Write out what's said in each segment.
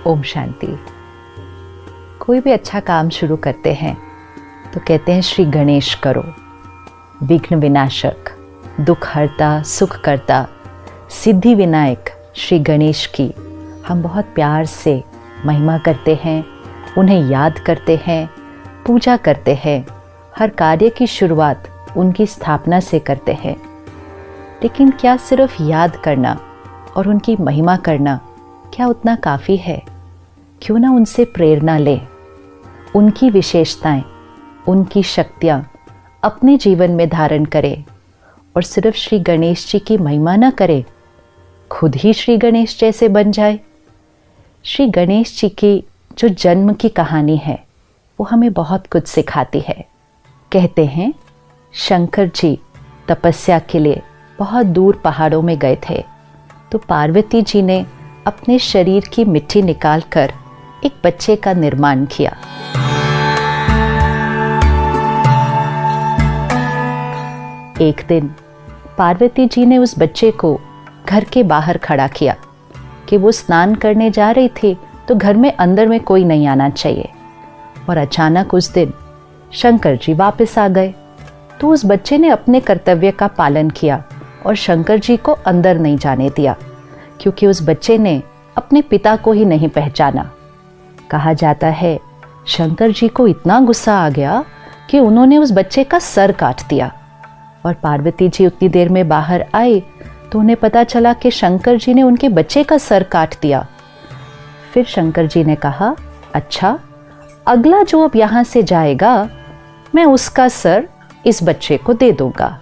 ओम शांति। कोई भी अच्छा काम शुरू करते हैं तो कहते हैं श्री गणेश करो। विघ्न विनाशक, दुख हरता, सुख करता, सिद्धि विनायक श्री गणेश की हम बहुत प्यार से महिमा करते हैं, उन्हें याद करते हैं, पूजा करते हैं। हर कार्य की शुरुआत उनकी स्थापना से करते हैं। लेकिन क्या सिर्फ याद करना और उनकी महिमा करना क्या उतना काफ़ी है? क्यों ना उनसे प्रेरणा लें, उनकी विशेषताएं, उनकी शक्तियाँ अपने जीवन में धारण करें और सिर्फ श्री गणेश जी की महिमा न करें, खुद ही श्री गणेश जैसे बन जाए। श्री गणेश जी की जो जन्म की कहानी है वो हमें बहुत कुछ सिखाती है। कहते हैं शंकर जी तपस्या के लिए बहुत दूर पहाड़ों में गए थे, तो पार्वती जी ने अपने शरीर की मिट्टी निकालकर एक बच्चे का निर्माण किया। एक दिन पार्वती जी ने उस बच्चे को घर के बाहर खड़ा किया कि वो स्नान करने जा रही थी, तो घर में अंदर में कोई नहीं आना चाहिए। और अचानक उस दिन शंकर जी वापस आ गए, तो उस बच्चे ने अपने कर्तव्य का पालन किया और शंकर जी को अंदर नहीं जाने दिया, क्योंकि उस बच्चे ने अपने पिता को ही नहीं पहचाना। कहा जाता है शंकर जी को इतना गुस्सा आ गया कि उन्होंने उस बच्चे का सर काट दिया। और पार्वती जी उतनी देर में बाहर आई तो उन्हें पता चला कि शंकर जी ने उनके बच्चे का सर काट दिया। फिर शंकर जी ने कहा, अच्छा, अगला जो अब यहाँ से जाएगा मैं उसका सर इस बच्चे को दे दूंगा।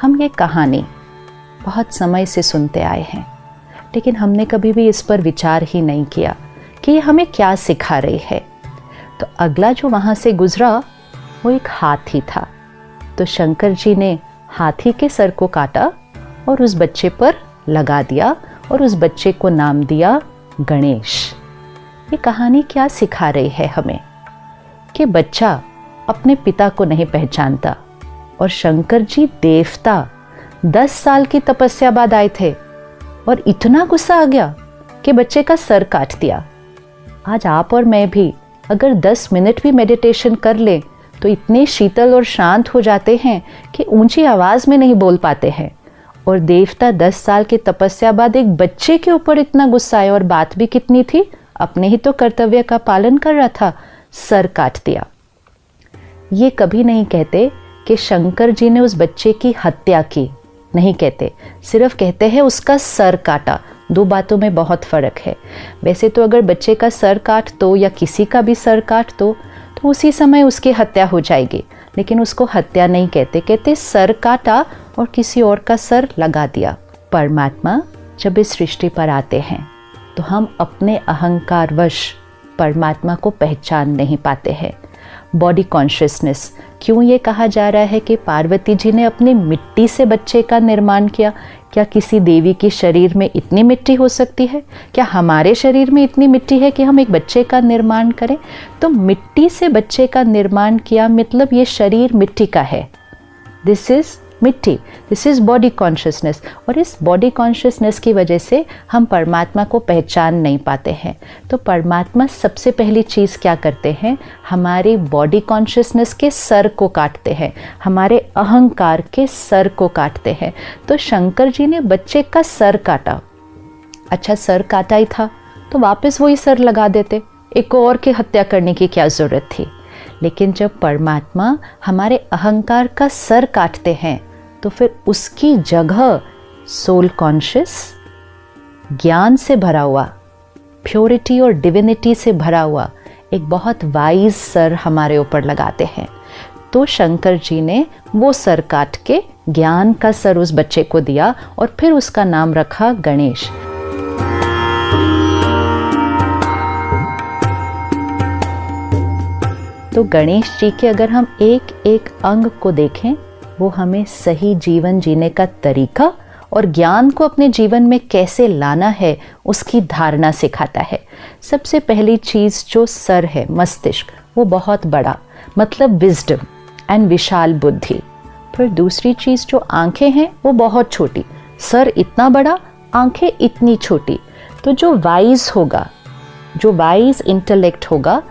हम ये कहानी बहुत समय से सुनते आए हैं, लेकिन हमने कभी भी इस पर विचार ही नहीं किया कि ये हमें क्या सिखा रही है। तो अगला जो वहाँ से गुजरा वो एक हाथी था। तो शंकर जी ने हाथी के सर को काटा और उस बच्चे पर लगा दिया और उस बच्चे को नाम दिया गणेश। ये कहानी क्या सिखा रही है हमें कि बच्चा अपने पिता को नहीं पहचानता, और शंकर जी देवता 10 साल की तपस्या बाद आए थे और इतना गुस्सा आ गया कि बच्चे का सर काट दिया। आज आप और मैं भी अगर 10 मिनट भी मेडिटेशन कर लें तो इतने शीतल और शांत हो जाते हैं कि ऊंची आवाज में नहीं बोल पाते हैं। और देवता 10 साल की तपस्या बाद एक बच्चे के ऊपर इतना गुस्सा आया, और बात भी कितनी थी, अपने ही तो कर्तव्य का पालन कर रहा था, सर काट दिया। ये कभी नहीं कहते कि शंकर जी ने उस बच्चे की हत्या की, नहीं कहते, सिर्फ कहते हैं उसका सर काटा। दो बातों में बहुत फर्क है। वैसे तो अगर बच्चे का सर काट दो या किसी का भी सर काट दो तो उसी समय उसकी हत्या हो जाएगी, लेकिन उसको हत्या नहीं कहते, कहते सर काटा और किसी और का सर लगा दिया। परमात्मा जब इस सृष्टि पर आते हैं तो हम अपने अहंकारवश परमात्मा को पहचान नहीं पाते हैं। बॉडी कॉन्शियसनेस, क्यों ये कहा जा रहा है कि पार्वती जी ने अपनी मिट्टी से बच्चे का निर्माण किया? क्या किसी देवी के शरीर में इतनी मिट्टी हो सकती है? क्या हमारे शरीर में इतनी मिट्टी है कि हम एक बच्चे का निर्माण करें? तो मिट्टी से बच्चे का निर्माण किया मतलब ये शरीर मिट्टी का है। दिस इज मिट्टी, दिस इज बॉडी कॉन्शियसनेस। और इस बॉडी कॉन्शियसनेस की वजह से हम परमात्मा को पहचान नहीं पाते हैं। तो परमात्मा सबसे पहली चीज़ क्या करते हैं, हमारी बॉडी कॉन्शियसनेस के सर को काटते हैं, हमारे अहंकार के सर को काटते हैं। तो शंकर जी ने बच्चे का सर काटा। अच्छा, सर काटा ही था तो वापस वही सर लगा देते, एक और की हत्या करने की क्या ज़रूरत थी? लेकिन जब परमात्मा हमारे अहंकार का सर काटते हैं तो फिर उसकी जगह सोल कॉन्शियस, ज्ञान से भरा हुआ, प्योरिटी और डिविनिटी से भरा हुआ एक बहुत वाइज सर हमारे ऊपर लगाते हैं। तो शंकर जी ने वो सर काट के ज्ञान का सर उस बच्चे को दिया और फिर उसका नाम रखा गणेश। तो गणेश जी के अगर हम एक एक अंग को देखें, वो हमें सही जीवन जीने का तरीका और ज्ञान को अपने जीवन में कैसे लाना है उसकी धारणा सिखाता है। सबसे पहली चीज़ जो सर है, मस्तिष्क, वो बहुत बड़ा, मतलब विजडम एंड विशाल बुद्धि। फिर दूसरी चीज़ जो आंखें हैं वो बहुत छोटी, सर इतना बड़ा, आंखें इतनी छोटी। तो जो वाइज होगा जो वाइज इंटेलेक्ट होगा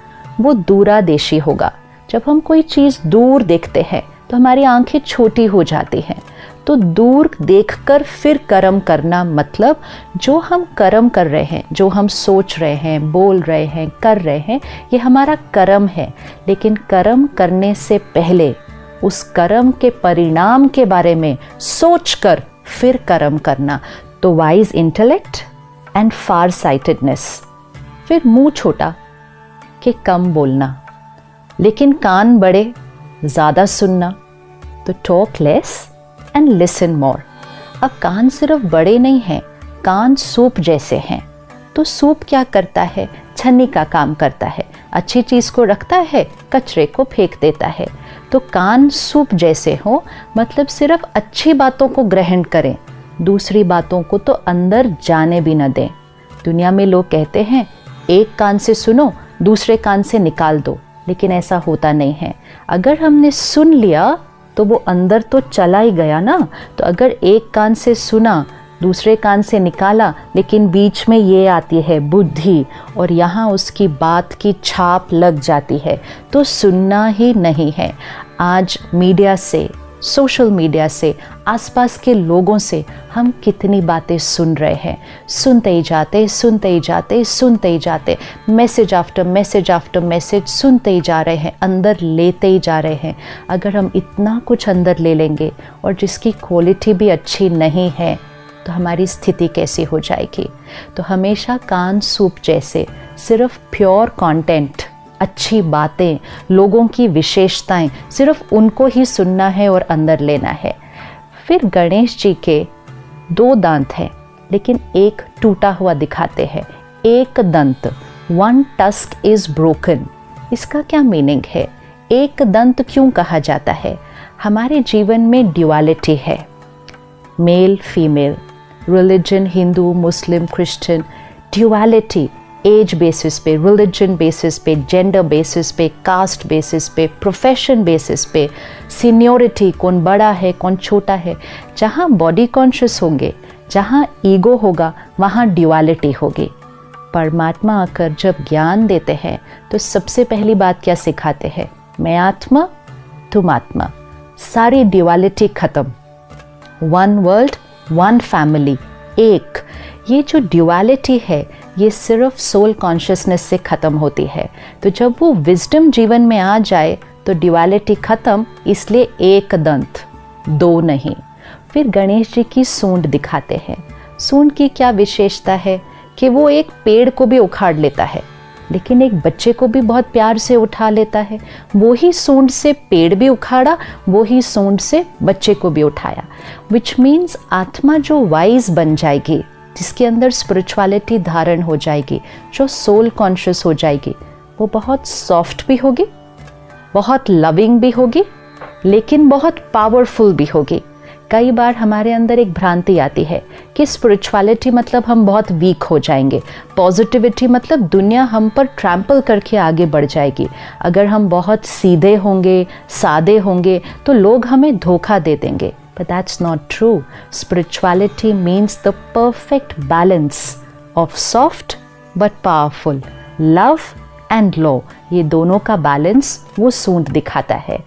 वो दूरादेशी होगा। जब हम कोई चीज़ दूर देखते हैं तो हमारी आंखें छोटी हो जाती हैं। तो दूर देखकर फिर कर्म करना मतलब जो हम कर्म कर रहे हैं, जो हम सोच रहे हैं, बोल रहे हैं, कर रहे हैं, ये हमारा कर्म है। लेकिन कर्म करने से पहले उस कर्म के परिणाम के बारे में सोचकर फिर कर्म करना। तो wise intellect and far sightedness. फिर मुंह छोटा कि कम बोलना, लेकिन कान बड़े, ज़्यादा सुनना। तो talk less and listen more. अब कान सिर्फ बड़े नहीं हैं, कान सूप जैसे हैं। तो सूप क्या करता है? छन्नी का काम करता है। अच्छी चीज़ को रखता है, कचरे को फेंक देता है। तो कान सूप जैसे हो मतलब सिर्फ अच्छी बातों को ग्रहण करें, दूसरी बातों को तो अंदर जाने भी न दें। दुनिया में लोग कहते हैं एक कान से सुनो, दूसरे कान से निकाल दो, लेकिन ऐसा होता नहीं है। अगर हमने सुन लिया तो वो अंदर तो चला ही गया ना। तो अगर एक कान से सुना, दूसरे कान से निकाला, लेकिन बीच में ये आती है बुद्धि और यहाँ उसकी बात की छाप लग जाती है, तो सुनना ही नहीं है। आज मीडिया से, सोशल मीडिया से, आसपास के लोगों से हम कितनी बातें सुन रहे हैं। सुनते ही जाते, सुनते ही जाते, सुनते ही जाते, message after message after message सुनते ही जा रहे हैं, अंदर लेते ही जा रहे हैं। अगर हम इतना कुछ अंदर ले लेंगे और जिसकी क्वालिटी भी अच्छी नहीं है तो हमारी स्थिति कैसी हो जाएगी। तो हमेशा कान सूप जैसे सिर्फ प्योर कंटेंट, अच्छी बातें, लोगों की विशेषताएं, सिर्फ उनको ही सुनना है और अंदर लेना है। फिर गणेश जी के 2 दांत हैं, लेकिन एक टूटा हुआ दिखाते हैं। एक दंत, वन टस्क इज ब्रोकन। इसका क्या मीनिंग है? एक दंत क्यों कहा जाता है? हमारे जीवन में ड्युअलिटी है, मेल फीमेल, रिलीजन, हिंदू, मुस्लिम, क्रिश्चियन, ड्युअलिटी। एज बेसिस पे, रिलीजन बेसिस पे, जेंडर बेसिस पे, कास्ट बेसिस पे, प्रोफेशन बेसिस पे, सीनियोरिटी, कौन बड़ा है कौन छोटा है। जहाँ बॉडी कॉन्शियस होंगे, जहाँ ईगो होगा, वहाँ ड्युअलिटी होगी। परमात्मा आकर जब ज्ञान देते हैं तो सबसे पहली बात क्या सिखाते हैं? मैं आत्मा, तुम आत्मा, सारी ड्युअलिटी खत्म। वन वर्ल्ड, वन फैमिली, एक। ये जो ड्युअलिटी है ये सिर्फ सोल कॉन्शियसनेस से ख़त्म होती है। तो जब वो विजडम जीवन में आ जाए तो ड्युअलिटी ख़त्म, इसलिए एक दंत, 2 नहीं। फिर गणेश जी की सूंड दिखाते हैं। सूंड की क्या विशेषता है कि वो एक पेड़ को भी उखाड़ लेता है, लेकिन एक बच्चे को भी बहुत प्यार से उठा लेता है। वो ही सूंड से पेड़ भी उखाड़ा, वो ही सूंड से बच्चे को भी उठाया। विच मीन्स आत्मा जो वाइज बन जाएगी, जिसके अंदर स्पिरिचुअलिटी धारण हो जाएगी, जो सोल कॉन्शियस हो जाएगी, वो बहुत सॉफ्ट भी होगी, बहुत लविंग भी होगी, लेकिन बहुत पावरफुल भी होगी। कई बार हमारे अंदर एक भ्रांति आती है कि स्पिरिचुअलिटी मतलब हम बहुत वीक हो जाएंगे, पॉजिटिविटी मतलब दुनिया हम पर ट्रैम्पल करके आगे बढ़ जाएगी। अगर हम बहुत सीधे होंगे, सादे होंगे तो लोग हमें धोखा दे देंगे। But that's not true. Spirituality means the perfect balance of soft but powerful, love and law. ये दोनों का बैलेंस वो सूंड दिखाता है।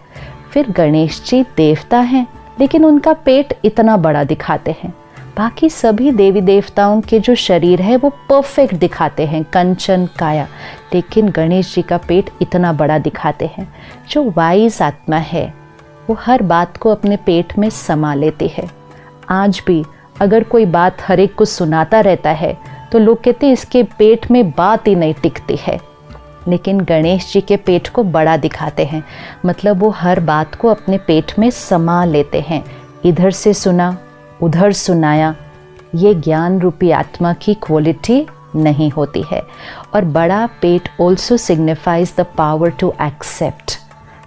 फिर गणेश जी देवता हैं, लेकिन उनका पेट इतना बड़ा दिखाते हैं। बाकी सभी देवी देवताओं के जो शरीर है वो परफेक्ट दिखाते हैं, कंचन काया, लेकिन गणेश जी का पेट इतना बड़ा दिखाते हैं। जो वाइज आत्मा है वो हर बात को अपने पेट में समा लेती है। आज भी अगर कोई बात हर एक को सुनाता रहता है तो लोग कहते हैं इसके पेट में बात ही नहीं टिकती है, लेकिन गणेश जी के पेट को बड़ा दिखाते हैं, मतलब वो हर बात को अपने पेट में समा लेते हैं। इधर से सुना, उधर सुनाया, ये ज्ञान रूपी आत्मा की क्वालिटी नहीं होती है। और बड़ा पेट also signifies the power to accept.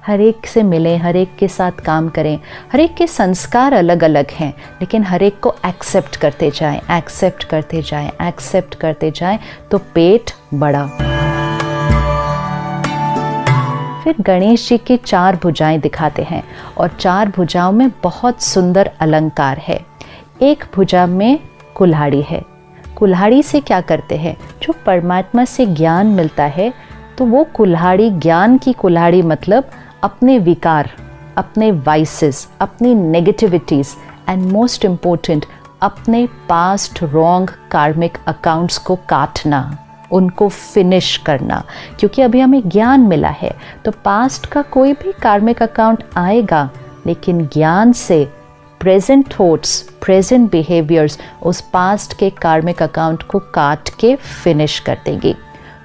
हर एक से मिलें, हर एक के साथ काम करें। हर एक के संस्कार अलग अलग हैं, लेकिन हर एक को एक्सेप्ट करते जाएं, एक्सेप्ट करते जाएं, एक्सेप्ट करते जाएं, तो पेट बड़ा। फिर गणेश जी की 4 भुजाएं दिखाते हैं और 4 भुजाओं में बहुत सुंदर अलंकार है। एक भुजा में कुल्हाड़ी है, कुल्हाड़ी से क्या करते हैं, जो परमात्मा से ज्ञान मिलता है तो वो कुल्हाड़ी, ज्ञान की कुल्हाड़ी मतलब अपने विकार, अपने वाइसेस, अपनी नेगेटिविटीज़ एंड मोस्ट इम्पोर्टेंट अपने पास्ट रॉन्ग कार्मिक अकाउंट्स को काटना, उनको फिनिश करना। क्योंकि अभी हमें ज्ञान मिला है तो पास्ट का कोई भी कार्मिक अकाउंट आएगा, लेकिन ज्ञान से प्रेजेंट थॉट्स, प्रेजेंट बिहेवियर्स उस पास्ट के कार्मिक अकाउंट को काट के फिनिश कर देंगे।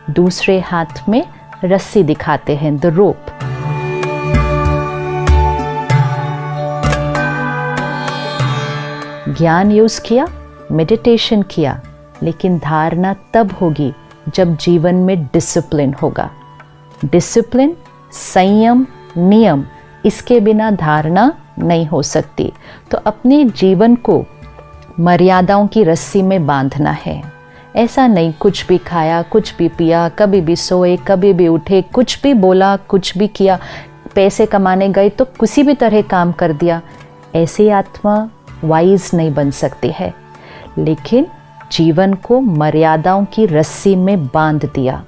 दूसरे हाथ में रस्सी दिखाते हैं, द रोप। ज्ञान यूज किया, मेडिटेशन किया, लेकिन धारणा तब होगी जब जीवन में डिसिप्लिन होगा। डिसिप्लिन, संयम, नियम, इसके बिना धारणा नहीं हो सकती। तो अपने जीवन को मर्यादाओं की रस्सी में बांधना है। ऐसा नहीं कुछ भी खाया, कुछ भी पिया, कभी भी सोए, कभी भी उठे, कुछ भी बोला, कुछ भी किया, पैसे कमाने गए तो किसी भी तरह काम कर दिया। ऐसी आत्मा वाइज नहीं बन सकती है। लेकिन जीवन को मर्यादाओं की रस्सी में बांध दिया।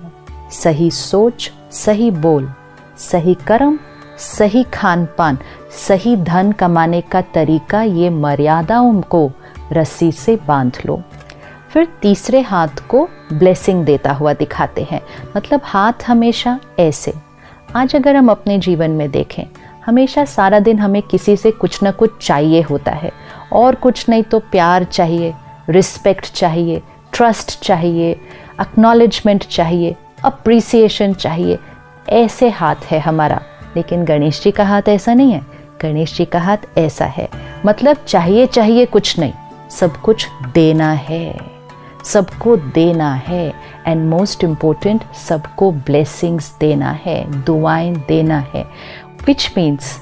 सही सोच, सही बोल, सही कर्म, सही खान पान, सही धन कमाने का तरीका, ये मर्यादाओं को रस्सी से बांध लो। फिर तीसरे हाथ को ब्लेसिंग देता हुआ दिखाते हैं, मतलब हाथ हमेशा ऐसे। आज अगर हम अपने जीवन में देखें, हमेशा सारा दिन हमें किसी से कुछ ना कुछ चाहिए होता है, और कुछ नहीं तो प्यार चाहिए, रिस्पेक्ट चाहिए, ट्रस्ट चाहिए, एक्नॉलेजमेंट चाहिए, अप्रिसिएशन चाहिए। ऐसे हाथ है हमारा। लेकिन गणेश जी का हाथ ऐसा नहीं है। गणेश जी का हाथ ऐसा है, मतलब चाहिए चाहिए कुछ नहीं, सब कुछ देना है, सबको देना है, एंड मोस्ट इम्पोर्टेंट सबको ब्लेसिंग्स देना है, दुआएं देना है। विच मीन्स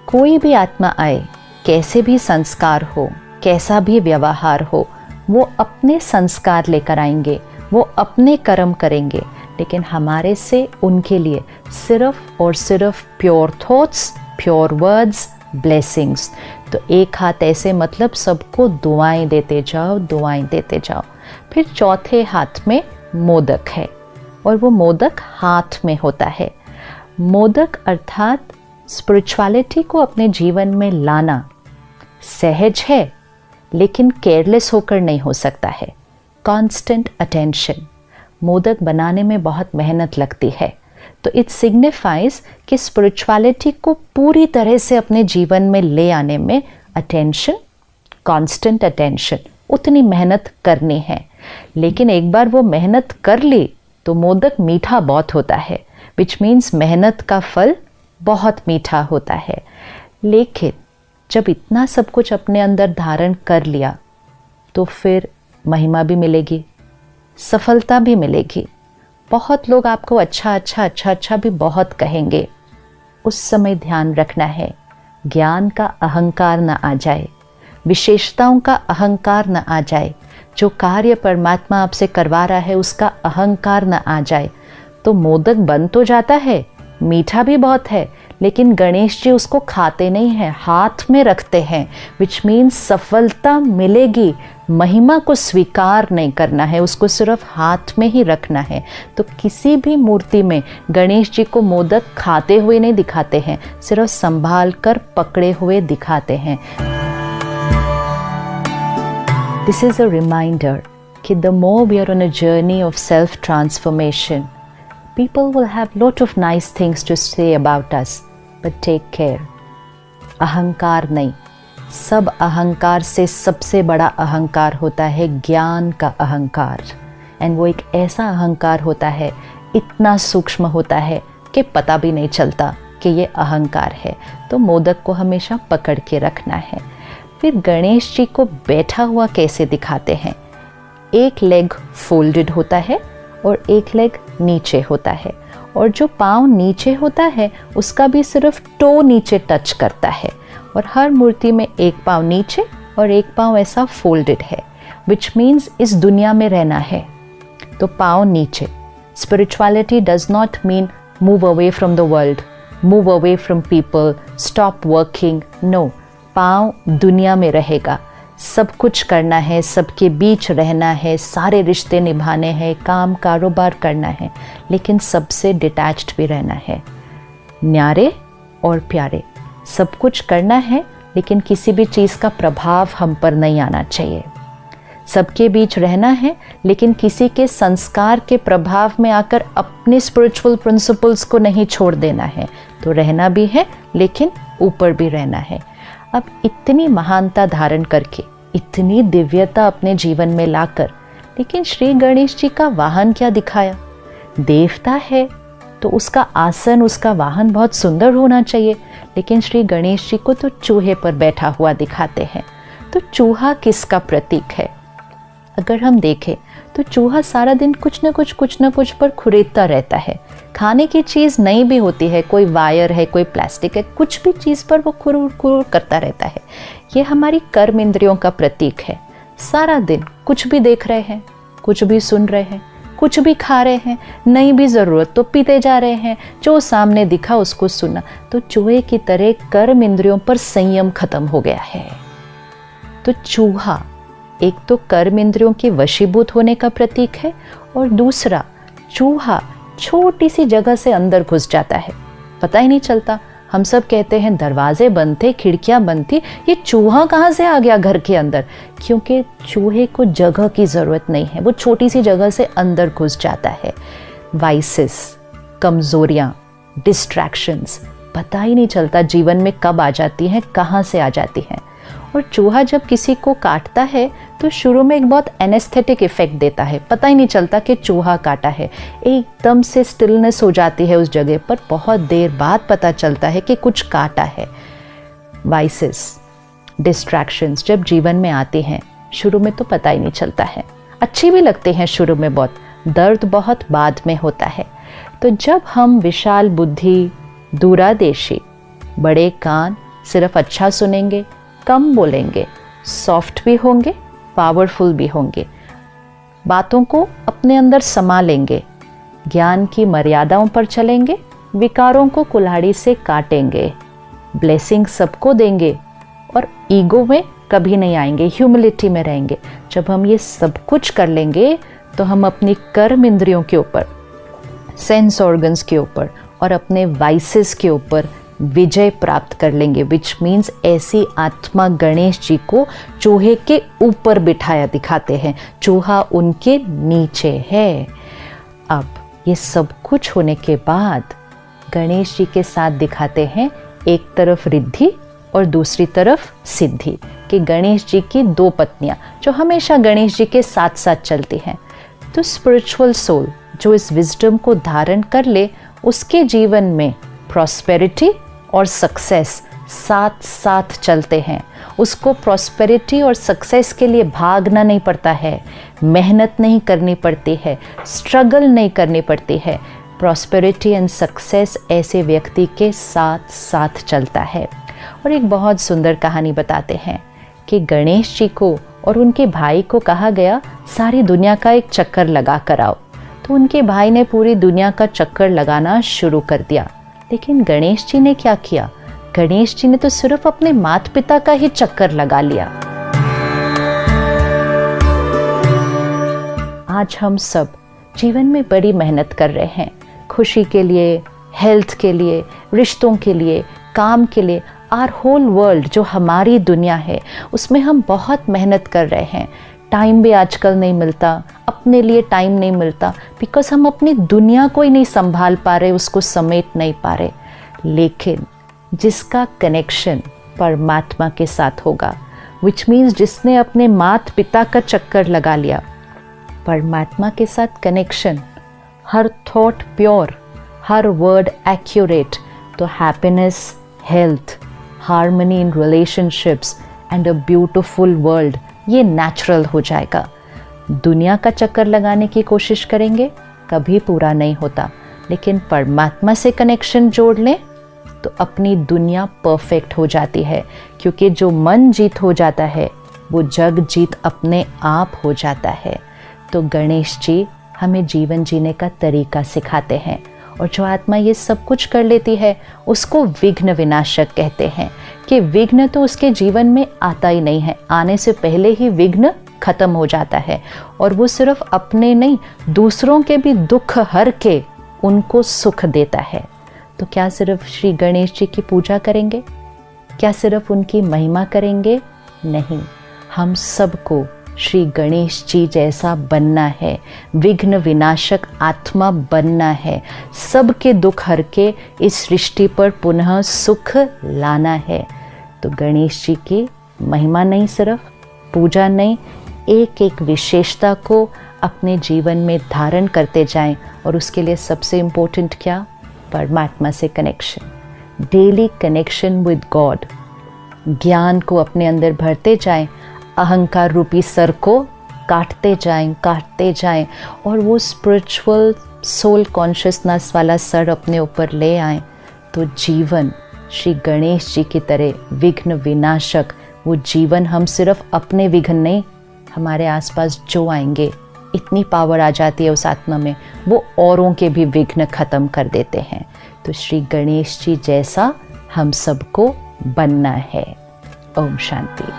कोई भी आत्मा आए, कैसे भी संस्कार हो, कैसा भी व्यवहार हो, वो अपने संस्कार लेकर आएंगे, वो अपने कर्म करेंगे, लेकिन हमारे से उनके लिए सिर्फ और सिर्फ pure thoughts, pure words, blessings. तो एक हाथ ऐसे, मतलब सबको दुआएं देते जाओ, दुआएं देते जाओ। फिर चौथे हाथ में मोदक है, और वो मोदक हाथ में होता है। मोदक अर्थात स्पिरिचुअलिटी को अपने जीवन में लाना सहज है, लेकिन केयरलेस होकर नहीं हो सकता है। Constant attention. मोदक बनाने में बहुत मेहनत लगती है, तो इट सिग्निफाइज कि स्पिरिचुअलिटी को पूरी तरह से अपने जीवन में ले आने में अटेंशन, कांस्टेंट अटेंशन, उतनी मेहनत करनी है। लेकिन एक बार वो मेहनत कर ली तो मोदक मीठा बहुत होता है, विच मीन्स मेहनत का फल बहुत मीठा होता है। लेकिन जब इतना सब कुछ अपने अंदर धारण कर लिया तो फिर महिमा भी मिलेगी, सफलता भी मिलेगी। बहुत लोग आपको अच्छा भी बहुत कहेंगे। उस समय ध्यान रखना है ज्ञान का अहंकार न आ जाए, विशेषताओं का अहंकार न आ जाए, जो कार्य परमात्मा आपसे करवा रहा है उसका अहंकार न आ जाए। तो मोदक बन तो जाता है, मीठा भी बहुत है, लेकिन गणेश जी उसको खाते नहीं हैं, हाथ में रखते हैं, विच मीन्स सफलता मिलेगी। महिमा को स्वीकार नहीं करना है, उसको सिर्फ हाथ में ही रखना है। तो किसी भी मूर्ति में गणेश जी को मोदक खाते हुए नहीं दिखाते हैं, सिर्फ संभाल कर पकड़े हुए दिखाते हैं। दिस इज अ रिमाइंडर कि the more we are on a journey of self transformation, people will have lot of nice things to say about us, but take care. अहंकार नहीं, सब अहंकार से सबसे बड़ा अहंकार होता है ज्ञान का अहंकार। एंड वो एक ऐसा अहंकार होता है, इतना सूक्ष्म होता है कि पता भी नहीं चलता कि ये अहंकार है। तो मोदक को हमेशा पकड़ के रखना है। फिर गणेश जी को बैठा हुआ कैसे दिखाते हैं? एक लेग फोल्डेड होता है और एक लेग नीचे होता है, और जो पाँव नीचे होता है उसका भी सिर्फ टो नीचे टच करता है, और हर मूर्ति में एक पाँव नीचे और एक पाँव ऐसा फोल्डेड है, विच मीन्स इस दुनिया में रहना है तो पाँव नीचे। Spirituality does not mean move away from the world, move away from people, stop working. No, पाँव दुनिया में रहेगा, सब कुछ करना है, सबके बीच रहना है, सारे रिश्ते निभाने हैं, काम कारोबार करना है, लेकिन सबसे डिटैच्ड भी रहना है। न्यारे और प्यारे, सब कुछ करना है लेकिन किसी भी चीज़ का प्रभाव हम पर नहीं आना चाहिए। सबके बीच रहना है लेकिन किसी के संस्कार के प्रभाव में आकर अपने स्पिरिचुअल प्रिंसिपल्स को नहीं छोड़ देना है। तो रहना भी है लेकिन ऊपर भी रहना है। अब इतनी महानता धारण करके, इतनी दिव्यता अपने जीवन में लाकर, लेकिन श्री गणेश जी का वाहन क्या दिखाया? देवता है तो उसका आसन, उसका वाहन बहुत सुंदर होना चाहिए, लेकिन श्री गणेश जी को तो चूहे पर बैठा हुआ दिखाते हैं। तो चूहा किसका प्रतीक है? अगर हम देखें तो चूहा सारा दिन कुछ न कुछ पर खुरेदता रहता है। खाने की चीज़ नहीं भी होती है, कोई वायर है, कोई प्लास्टिक है, कुछ भी चीज़ पर वो खुर करता रहता है। ये हमारी कर्म इंद्रियों का प्रतीक है। सारा दिन कुछ भी देख रहे हैं, कुछ भी सुन रहे हैं, कुछ भी खा रहे हैं, नहीं भी ज़रूरत तो पीते जा रहे हैं, जो सामने दिखा उसको सुना। तो चूहे की तरह कर्म इंद्रियों पर संयम खत्म हो गया है। तो चूहा एक तो कर्म इंद्रियों के वशीभूत होने का प्रतीक है, और दूसरा चूहा छोटी सी जगह से अंदर घुस जाता है, पता ही नहीं चलता। हम सब कहते हैं दरवाजे बंद थे, खिड़कियां बंद थी, ये चूहा कहाँ से आ गया घर के अंदर? क्योंकि चूहे को जगह की ज़रूरत नहीं है, वो छोटी सी जगह से अंदर घुस जाता है। वाइसेस, कमज़ोरियाँ, डिस्ट्रैक्शंस, पता ही नहीं चलता जीवन में कब आ जाती हैं, कहाँ से आ जाती हैं। और चूहा जब किसी को काटता है तो शुरू में एक बहुत एनेस्थेटिक इफेक्ट देता है, पता ही नहीं चलता कि चूहा काटा है, एकदम से स्टिलनेस हो जाती है उस जगह पर, बहुत देर बाद पता चलता है कि कुछ काटा है। वाइसेस, डिस्ट्रैक्शंस जब जीवन में आते हैं, शुरू में तो पता ही नहीं चलता है, अच्छी भी लगते हैं शुरू में बहुत, दर्द बहुत बाद में होता है। तो जब हम विशाल बुद्धि, दूरादेशी, बड़े कान, सिर्फ अच्छा सुनेंगे, कम बोलेंगे, सॉफ्ट भी होंगे, पावरफुल भी होंगे, बातों को अपने अंदर समा लेंगे, ज्ञान की मर्यादाओं पर चलेंगे, विकारों को कुल्हाड़ी से काटेंगे, ब्लेसिंग सबको देंगे और ईगो में कभी नहीं आएंगे, ह्यूमिलिटी में रहेंगे। जब हम ये सब कुछ कर लेंगे तो हम अपनी कर्म इंद्रियों के ऊपर, सेंस ऑर्गन्स के ऊपर और अपने वाइसेस के ऊपर विजय प्राप्त कर लेंगे। विच मीन्स ऐसी आत्मा गणेश जी को चूहे के ऊपर बिठाया दिखाते हैं, चूहा उनके नीचे है। अब ये सब कुछ होने के बाद गणेश जी के साथ दिखाते हैं एक तरफ रिद्धि और दूसरी तरफ सिद्धि, कि गणेश जी की दो पत्नियां जो हमेशा गणेश जी के साथ साथ चलती हैं। तो स्पिरिचुअल सोल जो इस विजडम को धारण कर ले, उसके जीवन में प्रॉस्पेरिटी और सक्सेस साथ साथ चलते हैं। उसको प्रॉस्पेरिटी और सक्सेस के लिए भागना नहीं पड़ता है, मेहनत नहीं करनी पड़ती है, स्ट्रगल नहीं करनी पड़ती है। प्रॉस्पेरिटी एंड सक्सेस ऐसे व्यक्ति के साथ साथ चलता है। और एक बहुत सुंदर कहानी बताते हैं कि गणेश जी को और उनके भाई को कहा गया सारी दुनिया का एक चक्कर लगा कर आओ। तो उनके भाई ने पूरी दुनिया का चक्कर लगाना शुरू कर दिया, लेकिन गणेश जी ने क्या किया? गणेश जी ने तो सिर्फ अपने माता पिता का ही चक्कर लगा लिया। आज हम सब जीवन में बड़ी मेहनत कर रहे हैं, खुशी के लिए, हेल्थ के लिए, रिश्तों के लिए, काम के लिए। आवर होल वर्ल्ड जो हमारी दुनिया है उसमें हम बहुत मेहनत कर रहे हैं। टाइम भी आजकल नहीं मिलता, अपने लिए टाइम नहीं मिलता, बिकॉज हम अपनी दुनिया को ही नहीं संभाल पा रहे, उसको समेट नहीं पा रहे। लेकिन जिसका कनेक्शन परमात्मा के साथ होगा, विच मीन्स जिसने अपने माता पिता का चक्कर लगा लिया, परमात्मा के साथ कनेक्शन, हर थॉट प्योर, हर वर्ड एक्यूरेट, तो happiness, health, harmony in relationships and a beautiful world, ये नेचुरल हो जाएगा। दुनिया का चक्कर लगाने की कोशिश करेंगे, कभी पूरा नहीं होता, लेकिन परमात्मा से कनेक्शन जोड़ लें तो अपनी दुनिया परफेक्ट हो जाती है। क्योंकि जो मन जीत हो जाता है वो जग जीत अपने आप हो जाता है। तो गणेश जी हमें जीवन जीने का तरीका सिखाते हैं और जो आत्मा ये सब कुछ कर लेती है उसको विघ्न विनाशक कहते हैं, कि विघ्न तो उसके जीवन में आता ही नहीं है, आने से पहले ही विघ्न खत्म हो जाता है। और वो सिर्फ अपने नहीं, दूसरों के भी दुख हर के उनको सुख देता है। तो क्या सिर्फ श्री गणेश जी की पूजा करेंगे? क्या सिर्फ उनकी महिमा करेंगे? नहीं, हम सबको श्री गणेश जी जैसा बनना है, विघ्न विनाशक आत्मा बनना है, सबके दुख हर के इस सृष्टि पर पुनः सुख लाना है। तो गणेश जी की महिमा नहीं, सिर्फ पूजा नहीं, एक एक विशेषता को अपने जीवन में धारण करते जाएं। और उसके लिए सबसे इम्पोर्टेंट क्या? परमात्मा से connection, daily connection with God. ज्ञान को अपने अंदर भरते जाएं, अहंकार रूपी सर को काटते जाएं और वो स्पिरिचुअल सोल कॉन्शियसनेस वाला सर अपने ऊपर ले आएं। तो जीवन श्री गणेश जी की तरह विघ्न विनाशक, वो जीवन हम सिर्फ अपने विघ्न नहीं, हमारे आसपास जो आएंगे, इतनी पावर आ जाती है उस आत्मा में, वो औरों के भी विघ्न खत्म कर देते हैं। तो श्री गणेश जी जैसा हम सबको बनना है। ओम शांति।